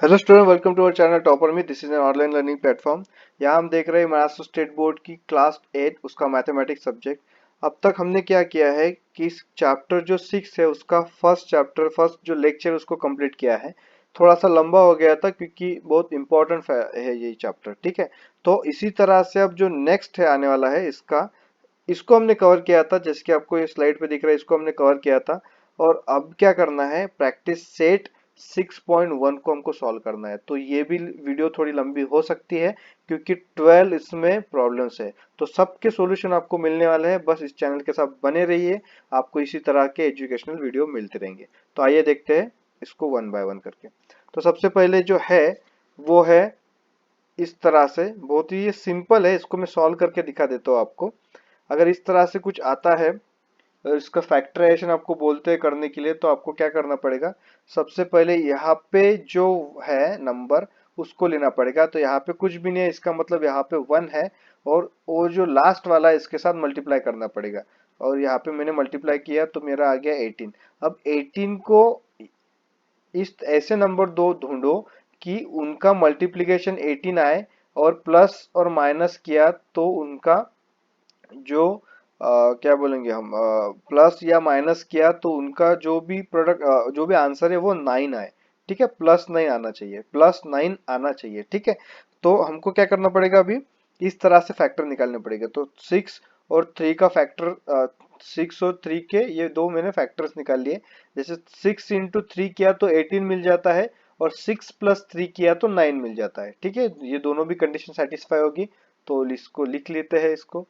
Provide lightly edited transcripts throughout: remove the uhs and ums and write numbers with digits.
Hello student, welcome to our channel Topper Me. This is an online learning platform. यहाँ हम देख रहे हैं महाराष्ट्र स्टेट बोर्ड की क्लास 8 उसका मैथमेटिक्स सब्जेक्ट। अब तक हमने क्या किया है कि इस चैप्टर जो 6 है उसका फर्स्ट जो लेक्चर उसको कंप्लीट किया है। थोड़ा सा लंबा हो गया था क्योंकि बहुत इंपॉर्टेंट है ये चैप्टर, ठीक है। तो इसी तरह से अब जो नेक्स्ट है आने वाला है इसका, इसको हमने कवर किया था, जैसे कि आपको ये स्लाइड पे दिख रहा है, इसको हमने कवर किया था। और अब क्या करना है, प्रैक्टिस सेट 6.1 को हमको सॉल्व करना है। तो ये भी वीडियो थोड़ी लंबी हो सकती है क्योंकि 12 इसमें प्रॉब्लम्स है। तो सबके सॉल्यूशन आपको मिलने वाले हैं, बस इस चैनल के साथ बने रहिए, आपको इसी तरह के एजुकेशनल वीडियो मिलते रहेंगे। तो आइए देखते हैं इसको वन बाय वन करके। तो सबसे पहले जो है वो है इस तरह से, बहुत ही ये सिंपल है, इसको मैं सॉल्व करके दिखा देता हूँ आपको। अगर इस तरह से कुछ आता है और इसका फैक्टराइजेशन आपको बोलते हैं करने के लिए, तो आपको क्या करना पड़ेगा। सबसे पहले यहाँ पे जो है नंबर उसको लेना पड़ेगा। तो यहाँ पे कुछ भी नहीं है, इसका मतलब यहाँ पे 1 है। और वो जो लास्ट वाला है इसके साथ मल्टीप्लाई करना पड़ेगा। और यहाँ पे मैंने मल्टीप्लाई किया तो मेरा आ गया 18। अब 18 को इस ऐसे नंबर दो ढूंढो कि उनका मल्टीप्लिकेशन 18 आए, और प्लस और माइनस किया तो उनका जो क्या बोलेंगे हम, प्लस या माइनस किया तो उनका जो भी प्रोडक्ट जो भी आंसर है वो 9 आए। ठीक है, +9 आना चाहिए, +9 आना चाहिए, ठीक है। तो हमको क्या करना पड़ेगा अभी, इस तरह से फैक्टर निकालने पड़ेगा। तो 6 और 3 का फैक्टर, 6 और 3 के ये दो मैंने फैक्टर्स निकाल लिए। जैसे 6 इंटू 3 किया तो 18 मिल जाता है, और 6 प्लस 3 किया तो 9 मिल जाता है, ठीक है। ये दोनों भी कंडीशन सेटिस्फाई होगी। तो इसको लिख लेते हैं इसको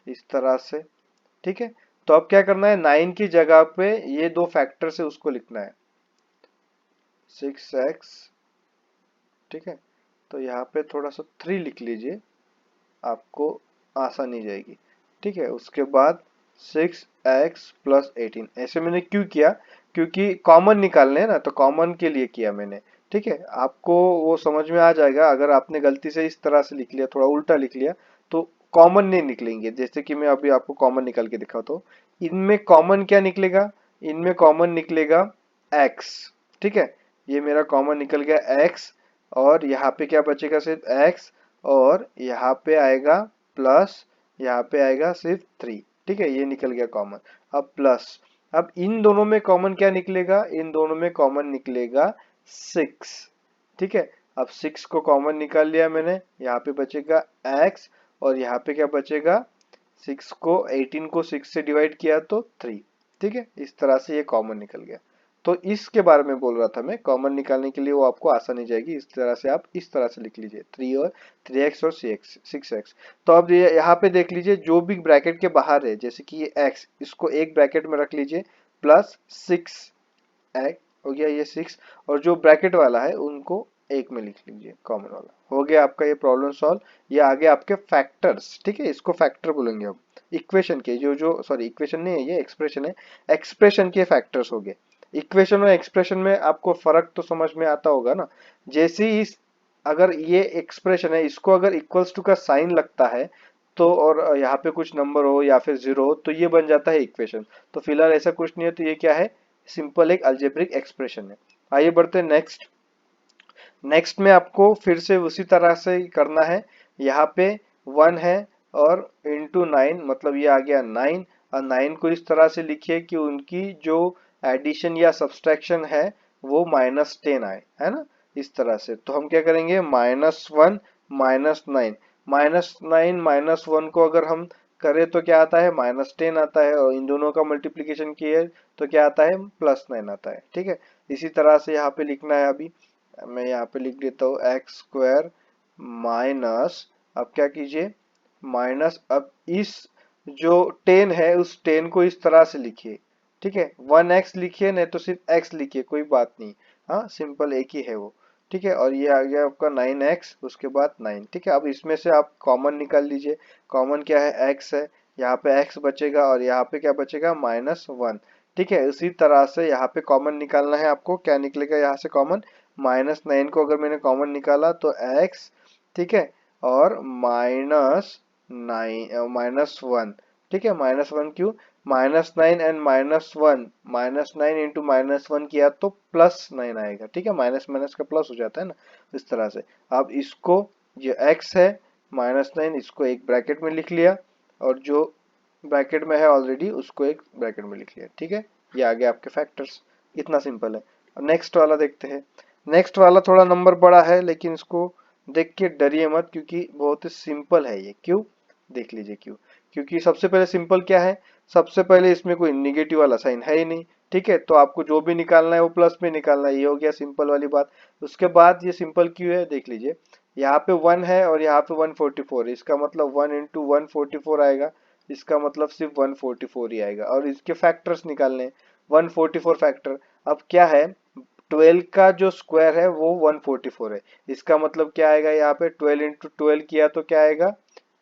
इस तरह से, ठीक है। तो अब क्या करना है, 9 की जगह पे ये दो फैक्टर से उसको लिखना है, 6x, ठीक है। तो यहाँ पे थोड़ा सा 3 लिख लीजिए, आपको आसानी जाएगी, ठीक है। उसके बाद 6x+18, ऐसे मैंने क्यों किया, क्योंकि कॉमन निकालने हैं ना, तो कॉमन के लिए किया मैंने, ठीक है। आपको वो समझ में आ जाएगा। अगर आपने गलती से इस तरह से लिख लिया, थोड़ा उल्टा लिख लिया, तो कॉमन नहीं निकलेंगे। जैसे कि मैं अभी आपको कॉमन निकाल के दिखाता हूँ। इनमें कॉमन क्या निकलेगा, इनमें कॉमन निकलेगा x, ठीक है। ये मेरा कॉमन निकल गया x, और यहाँ पे क्या बचेगा, सिर्फ x। और यहाँ पे आएगा प्लस, यहाँ पे आएगा सिर्फ 3, ठीक है। ये निकल गया कॉमन। अब प्लस, अब इन दोनों में कॉमन क्या निकलेगा, इन दोनों में कॉमन निकलेगा 6, ठीक है। अब 6 को कॉमन निकाल लिया मैंने, यहाँ पे बचेगा x। और यहाँ पे क्या बचेगा, 6 को 18 को 6 से डिवाइड किया तो 3, ठीक है। इस तरह से ये कॉमन निकल गया। तो इसके बारे में बोल रहा था मैं, कॉमन निकालने के लिए वो आपको आसानी जाएगी। इस तरह से आप इस तरह से लिख लीजिए, 3 और 3x और 6x। तो अब ये यहाँ पे देख लीजिए, जो भी ब्रैकेट के बाहर है, जैसे कि ये x, इसको एक ब्रैकेट में रख लीजिए, प्लस 6 हो गया ये 6। और जो ब्रैकेट वाला है उनको एक में लिख लीजिए, कॉमन वाला। हो गया आपका ये प्रॉब्लम सॉल्व। ये आगे आपके फैक्टर्स, ठीक है, इसको फैक्टर बोलेंगे हम। इक्वेशन के जो जो सॉरी, इक्वेशन नहीं है, ये एक्सप्रेशन है। एक्सप्रेशन के फैक्टर्स हो गए। इक्वेशन और एक्सप्रेशन में आपको फर्क तो समझ में आता होगा ना। जैसे ही इस, अगर ये एक्सप्रेशन है, इसको अगर इक्वल्स टू का साइन लगता है, तो और यहाँ पे कुछ नंबर हो या फिर जीरो हो, तो ये बन जाता है इक्वेशन। तो फिलहाल ऐसा कुछ नहीं है, तो ये क्या है, सिंपल एक अलजेब्रिक एक्सप्रेशन है। आइए बढ़ते हैं नेक्स्ट। नेक्स्ट में आपको फिर से उसी तरह से ही करना है। यहाँ पे 1 है, और इंटू 9, मतलब ये आ गया 9। और 9 को इस तरह से लिखिए कि उनकी जो एडिशन या सब्सट्रैक्शन है वो -10 आए, है ना। इस तरह से तो हम क्या करेंगे, -1 -9, -9 -1 को अगर हम करें तो क्या आता है, -10 आता है। और इन दोनों का मल्टीप्लिकेशन किए तो क्या आता है, +9 आता है, ठीक है। इसी तरह से यहाँ पे लिखना है अभी। मैं यहाँ पे लिख देता हूँ x² माइनस, अब क्या कीजिए, माइनस, अब इस जो 10 है उस 10 को इस तरह से लिखिए, ठीक है। 1x लिखिए, नहीं तो सिर्फ x लिखिए, कोई बात नहीं। हाँ, सिंपल एक ही है वो, ठीक है। और ये आ गया आपका 9x, उसके बाद 9, ठीक है। अब इसमें से आप कॉमन निकाल लीजिए। कॉमन क्या है, x है। यहाँ पे x बचेगा, और यहाँ पे क्या बचेगा, -1, ठीक है। उसी तरह से यहाँ पे कॉमन निकालना है आपको। क्या निकलेगा यहाँ से कॉमन, -9 को अगर मैंने कॉमन निकाला तो x, ठीक है। और -1, ठीक है। -1 क्यों, -9 एंड -1, -9 इंटू -1 किया तो +9 आएगा, ठीक है, माइनस माइनस का प्लस हो जाता है ना, इस तरह से। अब इसको, ये x है, -9 इसको एक ब्रैकेट में लिख लिया, और जो ब्रैकेट में है ऑलरेडी उसको एक ब्रैकेट में लिख लिया, ठीक है। ये आ गया आपके फैक्टर्स, इतना सिंपल है। अब नेक्स्ट वाला देखते हैं। नेक्स्ट वाला थोड़ा नंबर बड़ा है, लेकिन इसको देख के डरिए मत, क्योंकि बहुत ही सिंपल है ये। क्यों, देख लीजिए क्यों। क्योंकि सबसे पहले सिंपल क्या है, सबसे पहले इसमें कोई निगेटिव वाला साइन है ही नहीं, ठीक है, तो आपको जो भी निकालना है वो प्लस में निकालना है, ये हो गया सिंपल वाली बात। उसके बाद ये सिंपल क्यों है, देख लीजिए, यहाँ पे 1 है और यहाँ पे 144 है, इसका मतलब 1 इंटू 144 आएगा, इसका मतलब सिर्फ 144 ही आएगा। और इसके फैक्टर्स निकालने हैं, 144 फैक्टर। अब क्या है, 12 का जो स्क्वायर है वो 144 है, इसका मतलब क्या आएगा, यहाँ पे 12 इंटू 12 किया तो क्या आएगा,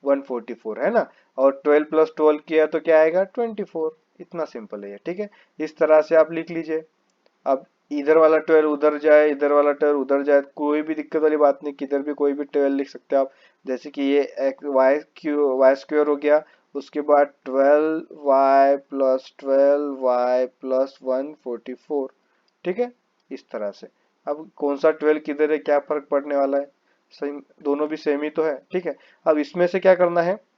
144 है ना, और 12 प्लस 12 किया तो क्या आएगा, 24। इतना सिंपल है ये, ठीक है। इस तरह से आप लिख लीजिए। अब इधर वाला 12 उधर जाए, इधर वाला 12 उधर जाए, कोई भी दिक्कत वाली बात नहीं, किधर भी कोई भी 12 लिख सकते हैं आप। जैसे कि ये वाई स्क्वायर हो गया, उसके बाद 12y प्लस 12y प्लस 144, ठीक है, इस तरह से। अब कौन सा 12 किधर है, क्या फर्क पड़ने वाला है, सही, दोनों भी सेम ही तो है, ठीक है। अब इसमें से क्या करना है,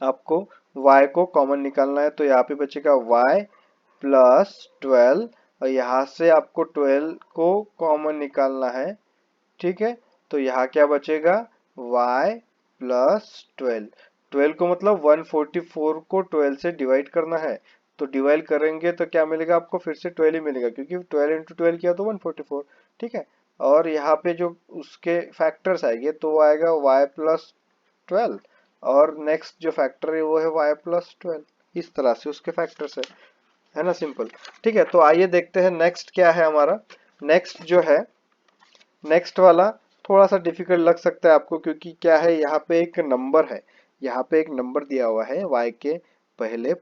आपको y को कॉमन निकालना है, तो यहाँ पे बचेगा y प्लस 12, और यहाँ से आपको 12 को कॉमन निकालना है, ठीक है। तो यहाँ क्या बचेगा, y प्लस 12, 12 को मतलब 144 को 12 से डिवाइड करना है, तो डिवाइड करेंगे तो क्या मिलेगा आपको, फिर से 12 ही मिलेगा, क्योंकि 12 इंटू 12 किया तो 144, ठीक है। और यहाँ पे जो उसके फैक्टर्स आएंगे तो वो आएगा y प्लस 12, और नेक्स्ट जो फैक्टर है वो है y प्लस 12, इस तरह से उसके फैक्टर्स है ना, सिंपल। ठीक है, तो आइए देखते हैं नेक्स्ट क्या है हमारा। नेक्स्ट जो है, नेक्स्ट वाला थोड़ा सा डिफिकल्ट लग सकता है आपको, क्योंकि क्या है, यहाँ पे एक नंबर है, यहाँ पे एक नंबर दिया हुआ है, y के पहले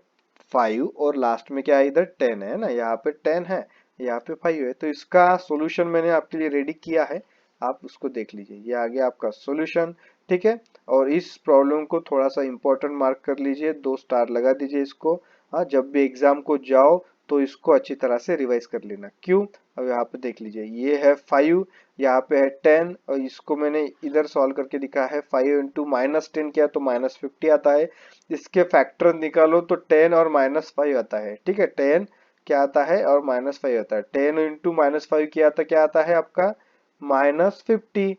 5 और लास्ट में क्या है, इधर 10 है ना, यहाँ पे 10 है, यहाँ पे 5 है। तो इसका सॉल्यूशन मैंने आपके लिए रेडी किया है, आप उसको देख लीजिए। ये आ गया आपका सॉल्यूशन, ठीक है। और इस प्रॉब्लम को थोड़ा सा इंपॉर्टेंट मार्क कर लीजिए, 2 स्टार लगा दीजिए इसको। हाँ, जब भी एग्जाम को जाओ तो इसको अच्छी तरह से रिवाइज कर लेना। क्यों, अब यहाँ पे देख लीजिए, ये है 5, यहाँ पे है 10, और इसको मैंने इधर सॉल्व करके दिखा है, 5 इंटू -10 किया तो -50 आता है। इसके फैक्टर निकालो तो 10 और -5 आता है, ठीक है, 10 क्या आता है और -5 आता है, 10 इंटू -5 किया तो क्या आता है आपका, -50,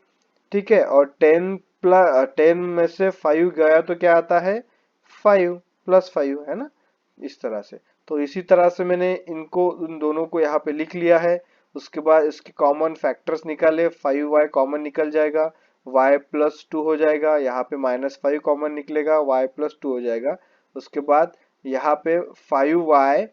ठीक है। और 10 में से 5 गया तो क्या आता है, 5 प्लस 5, है ना, इस तरह से। तो इसी तरह से मैंने इनको, उन दोनों को यहाँ पे लिख लिया है। उसके बाद इसके कॉमन फैक्टर्स निकाले, 5y कॉमन निकल जाएगा, y प्लस 2 हो जाएगा, यहाँ पे -5 कॉमन निकलेगा, y प्लस 2 हो जाएगा। उसके बाद यहाँ पे 5y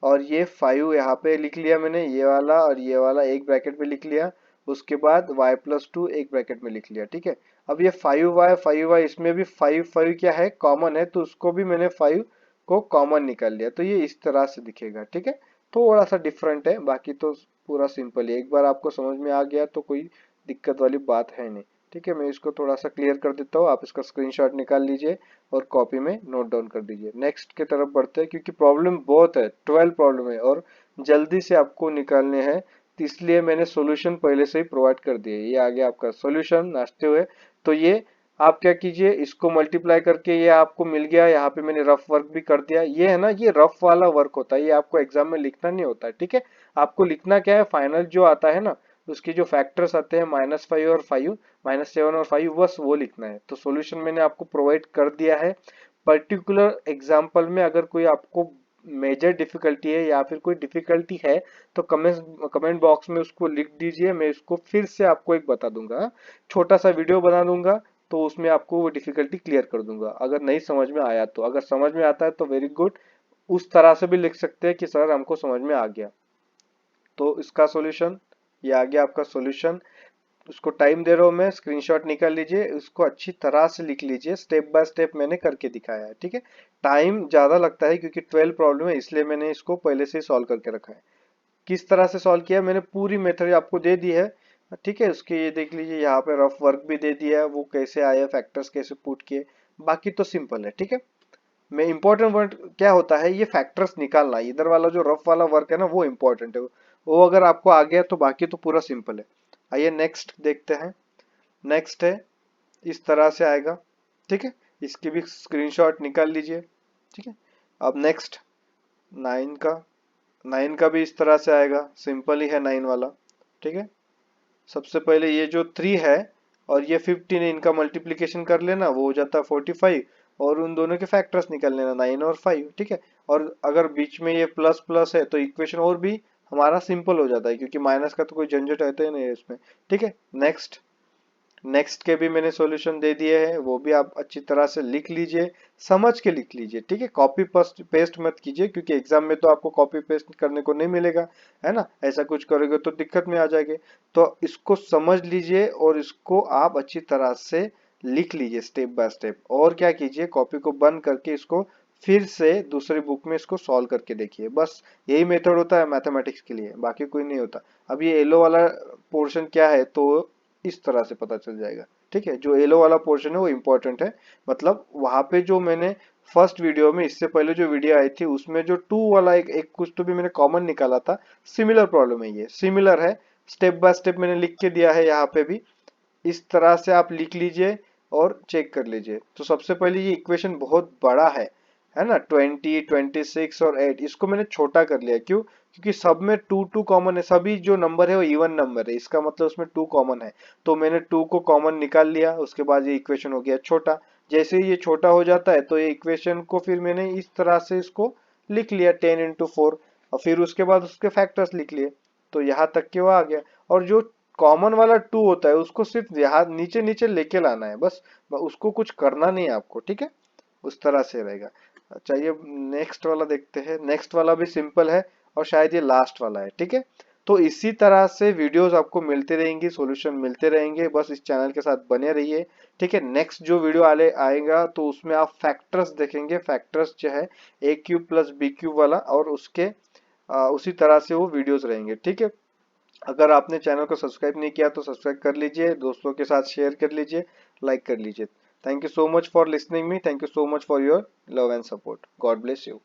और ये 5 यहाँ पे लिख लिया मैंने, ये वाला और ये वाला एक ब्रैकेट में लिख लिया। उसके बाद y प्लस 2 एक ब्रैकेट में लिख लिया, ठीक है। अब ये 5y इसमें भी 5 क्या है, कॉमन है, तो उसको भी मैंने 5 को कॉमन निकाल लिया, तो ये इस तरह से दिखेगा, ठीक है। थोड़ा सा डिफरेंट है, बाकी तो पूरा सिंपल है। एक बार आपको समझ में आ गया तो कोई दिक्कत वाली बात है नहीं, ठीक है। मैं इसको थोड़ा सा क्लियर कर देता हूँ, आप इसका स्क्रीनशॉट निकाल लीजिए और कॉपी में नोट डाउन कर दीजिए। नेक्स्ट की तरफ बढ़ते हैं, क्योंकि प्रॉब्लम बहुत है, 12 प्रॉब्लम है और जल्दी से आपको निकालने हैं, तो इसलिए मैंने सॉल्यूशन पहले से ही प्रोवाइड कर दिए। ये आ गया आपका सॉल्यूशन नाचते हुए। तो ये आप क्या कीजिए, इसको मल्टीप्लाई करके ये आपको मिल गया, यहाँ पे मैंने रफ वर्क भी कर दिया। ये है ना, ये रफ वाला वर्क होता है, ये आपको एग्जाम में लिखना नहीं होता है, ठीक है। आपको लिखना क्या है, फाइनल जो आता है ना, उसके जो फैक्टर्स आते हैं -5 और 5, -7 और 5, बस वो लिखना है। तो सॉल्यूशन मैंने आपको प्रोवाइड कर दिया है। पर्टिकुलर एग्जाम्पल में अगर कोई आपको मेजर डिफिकल्टी है या फिर कोई डिफिकल्टी है तो कमेंट बॉक्स में उसको लिख दीजिए, मैं उसको फिर से आपको एक बता दूंगा, छोटा सा वीडियो बना दूंगा, तो उसमें आपको वो डिफिकल्टी क्लियर कर दूंगा, अगर नहीं समझ में आया तो। अगर समझ में आता है तो वेरी गुड, उस तरह से भी लिख सकते हैं कि सर हमको समझ में आ गया। तो इसका सॉल्यूशन, ये आ गया आपका सॉल्यूशन। उसको टाइम दे रहा हूँ मैं, स्क्रीनशॉट निकाल लीजिए, उसको अच्छी तरह से लिख लीजिए, स्टेप बाय स्टेप मैंने करके दिखाया है, ठीक है। टाइम ज्यादा लगता है क्योंकि 12 प्रॉब्लम है, इसलिए मैंने इसको पहले से ही सॉल्व करके रखा है। किस तरह से सॉल्व किया मैंने पूरी मेथड आपको दे दी है, ठीक है। उसके ये देख लीजिए, यहाँ पे रफ वर्क भी दे दिया है, वो कैसे आया, फैक्टर्स कैसे पुट किए, बाकी तो सिंपल है, ठीक है। में इंपॉर्टेंट वर्ड क्या होता है, ये फैक्टर्स निकालना। इधर वाला जो रफ वाला वर्क है ना वो इंपॉर्टेंट है, वो अगर आपको आ गया तो बाकी तो पूरा सिंपल है। आइए नेक्स्ट देखते हैं। नेक्स्ट है, इस तरह से आएगा, ठीक है, इसकी भी स्क्रीनशॉट निकाल लीजिए, ठीक है। अब नेक्स्ट 9 का, 9 का भी इस तरह से आएगा, सिंपल ही है 9 वाला, ठीक है। सबसे पहले ये जो 3 है और ये 15 इनका मल्टीप्लिकेशन कर लेना, वो हो जाता है 45, और उन दोनों के फैक्टर्स निकाल लेना 9 और 5, ठीक है। और अगर बीच में ये प्लस प्लस है तो इक्वेशन और भी हमारा सिंपल हो जाता है, क्योंकि माइनस का तो कोई झंझट रहता ही नहीं है इसमें, ठीक है। नेक्स्ट, नेक्स्ट के भी मैंने सॉल्यूशन दे दिए हैं, वो भी आप अच्छी तरह से लिख लीजिए, समझ के लिख लीजिए, ठीक है। कॉपी पेस्ट मत कीजिए, क्योंकि एग्जाम में तो आपको कॉपी पेस्ट करने को नहीं मिलेगा, है ना। ऐसा कुछ करोगे तो दिक्कत में आ जाएंगे। तो इसको समझ लीजिए और इसको आप अच्छी तरह से लिख लीजिए स्टेप बाय स्टेप। और क्या कीजिए, कॉपी को बंद करके इसको फिर से दूसरी बुक में इसको सॉल्व करके देखिए। बस यही मेथड होता है मैथमेटिक्स के लिए, बाकी कोई नहीं होता। अब ये येलो वाला पोर्शन क्या है, तो इस तरह से पता चल जाएगा, ठीक है। जो येलो वाला पोर्शन है वो इम्पोर्टेंट है, मतलब वहां पे जो मैंने फर्स्ट वीडियो में, इससे पहले जो वीडियो आई थी उसमें जो 2 वाला एक कुछ तो भी मैंने कॉमन निकाला था, सिमिलर प्रॉब्लम है, ये सिमिलर है। स्टेप बाय स्टेप मैंने लिख के दिया है यहाँ पे भी, इस तरह से आप लिख लीजिए और चेक कर लीजिए। तो सबसे पहले ये इक्वेशन बहुत बड़ा है ना, 20, 26 और 8, इसको मैंने छोटा कर लिया, क्यों? क्योंकि सब में 2 कॉमन है, सभी जो नंबर है वो इवन नंबर है, इसका मतलब उसमें 2 कॉमन है। तो मैंने 2 को कॉमन निकाल लिया, उसके बाद ये इक्वेशन हो गया छोटा। जैसे ही ये छोटा हो जाता है तो ये इक्वेशन को फिर मैंने इस तरह से इसको लिख लिया, 10 into 4, और फिर उसके बाद उसके फैक्टर्स लिख लिए, तो यहाँ तक के वो आ गया। और जो कॉमन वाला 2 होता है उसको सिर्फ यहाँ नीचे नीचे लेके लाना है, बस उसको कुछ करना नहीं है आपको, ठीक है। उस तरह से रहेगा। चलिए नेक्स्ट वाला देखते हैं। नेक्स्ट वाला भी सिंपल है और शायद ये लास्ट वाला है, ठीक है। तो इसी तरह से वीडियोस आपको मिलते रहेंगी, सॉल्यूशन मिलते रहेंगे, बस इस चैनल के साथ बने रहिए, ठीक है। नेक्स्ट जो वीडियो आएगा तो उसमें आप फैक्टर्स देखेंगे, फैक्टर्स जो है ए क्यूब प्लस बी क्यूब वाला, और उसके उसी तरह से वो वीडियोस रहेंगे, ठीक है। अगर आपने चैनल को सब्सक्राइब नहीं किया तो सब्सक्राइब कर लीजिए, दोस्तों के साथ शेयर कर लीजिए, लाइक कर लीजिए। Thank you so much for listening me, thank you so much for your love and support. God bless you.